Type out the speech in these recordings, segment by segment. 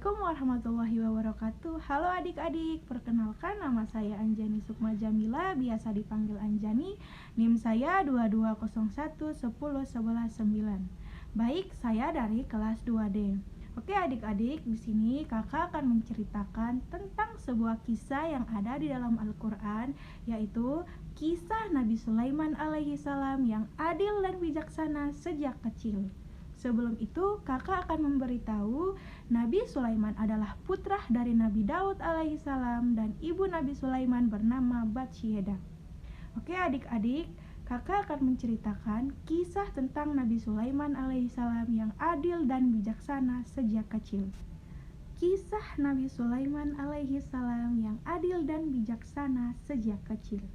Assalamualaikum warahmatullahi wabarakatuh. Halo adik-adik, perkenalkan nama saya Anjani Sukma Jamila, biasa dipanggil Anjani. NIM saya 22011119. Baik, saya dari kelas 2D. Oke adik-adik, di sini kakak akan menceritakan tentang sebuah kisah yang ada di dalam Al-Quran, yaitu kisah Nabi Sulaiman alaihi salam yang adil dan bijaksana sejak kecil. Sebelum itu, kakak akan memberitahu Nabi Sulaiman adalah putra dari Nabi Daud alaihi salam dan ibu Nabi Sulaiman bernama Bathsyeba. Oke adik-adik, kakak akan menceritakan kisah tentang Nabi Sulaiman alaihi salam yang adil dan bijaksana sejak kecil. Kisah Nabi Sulaiman alaihi salam yang adil dan bijaksana sejak kecil.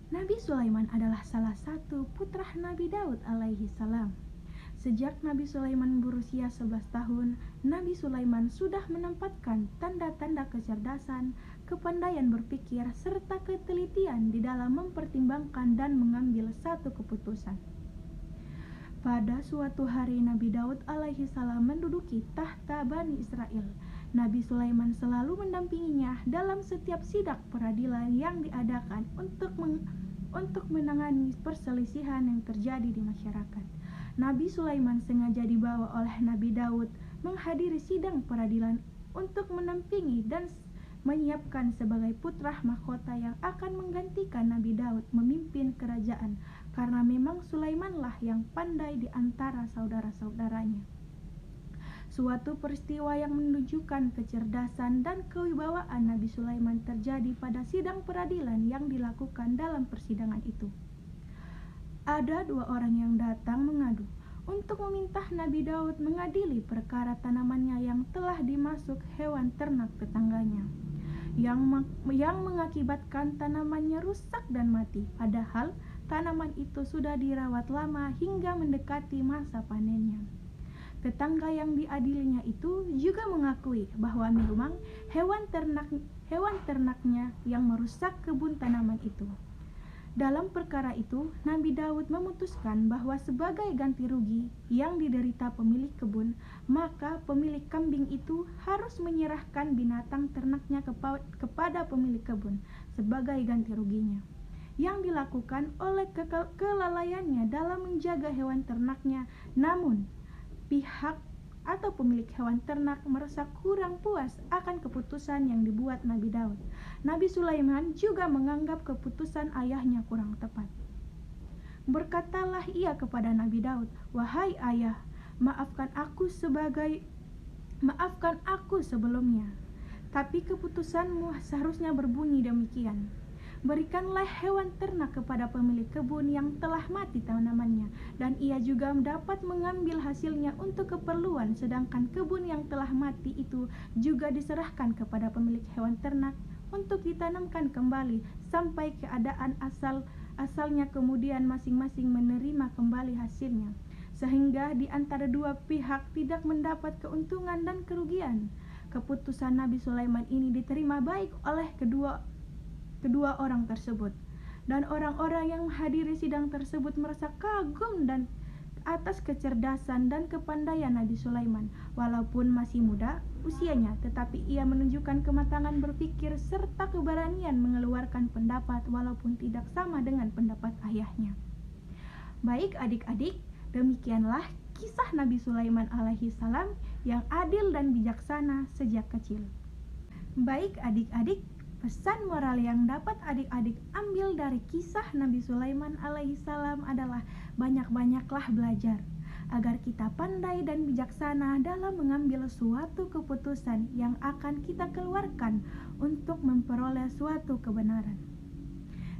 Nabi Sulaiman adalah salah satu putra Nabi Daud alaihi salam. Sejak Nabi Sulaiman berusia 11 tahun, Nabi Sulaiman sudah menempatkan tanda-tanda kecerdasan, kepandaian berpikir, serta ketelitian di dalam mempertimbangkan dan mengambil satu keputusan. Pada suatu hari Nabi Daud alaihi salam menduduki tahta Bani Israel. Nabi Sulaiman selalu mendampinginya dalam setiap sidang peradilan yang diadakan untuk menangani perselisihan yang terjadi di masyarakat. Nabi Sulaiman sengaja dibawa oleh Nabi Daud menghadiri sidang peradilan untuk mendampingi dan menyiapkan sebagai putra mahkota yang akan menggantikan Nabi Daud memimpin kerajaan, karena memang Sulaimanlah yang pandai di antara saudara-saudaranya. Suatu peristiwa yang menunjukkan kecerdasan dan kewibawaan Nabi Sulaiman terjadi pada sidang peradilan yang dilakukan dalam persidangan itu. Ada dua orang yang datang mengadu untuk meminta Nabi Daud mengadili perkara tanamannya yang telah dimasuk hewan ternak tetangganya, yang mengakibatkan tanamannya rusak dan mati, padahal tanaman itu sudah dirawat lama hingga mendekati masa panennya. Tetangga yang diadilinya itu juga mengakui bahwa memang hewan ternaknya yang merusak kebun tanaman itu. Dalam perkara itu, Nabi Daud memutuskan bahwa sebagai ganti rugi yang diderita pemilik kebun, maka pemilik kambing itu harus menyerahkan binatang ternaknya kepada pemilik kebun sebagai ganti ruginya, yang dilakukan oleh kelalaiannya dalam menjaga hewan ternaknya. Namun pihak atau pemilik hewan ternak merasa kurang puas akan keputusan yang dibuat Nabi Daud. Nabi Sulaiman juga menganggap keputusan ayahnya kurang tepat. Berkatalah ia kepada Nabi Daud, "Wahai ayah, maafkan aku sebelumnya. Tapi keputusanmu seharusnya berbunyi demikian. Berikanlah hewan ternak kepada pemilik kebun yang telah mati tanamannya, dan ia juga dapat mengambil hasilnya untuk keperluan, sedangkan kebun yang telah mati itu juga diserahkan kepada pemilik hewan ternak untuk ditanamkan kembali sampai keadaan asalnya, kemudian masing-masing menerima kembali hasilnya, sehingga di antara dua pihak tidak mendapat keuntungan dan kerugian." Keputusan Nabi Sulaiman ini diterima baik oleh kedua orang tersebut, dan orang-orang yang menghadiri sidang tersebut merasa kagum dan atas kecerdasan dan kepandaian Nabi Sulaiman. Walaupun masih muda usianya, tetapi ia menunjukkan kematangan berpikir serta keberanian mengeluarkan pendapat walaupun tidak sama dengan pendapat ayahnya. Baik adik-adik, demikianlah kisah Nabi Sulaiman alaihi salam yang adil dan bijaksana sejak kecil. Baik adik-adik, pesan moral yang dapat adik-adik ambil dari kisah Nabi Sulaiman alaihi salam adalah banyak-banyaklah belajar agar kita pandai dan bijaksana dalam mengambil suatu keputusan yang akan kita keluarkan untuk memperoleh suatu kebenaran.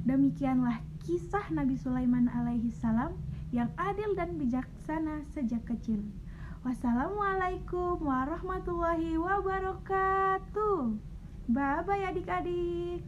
Demikianlah kisah Nabi Sulaiman alaihi salam yang adil dan bijaksana sejak kecil. Wassalamualaikum warahmatullahi wabarakatuh. Bye-bye adik-adik.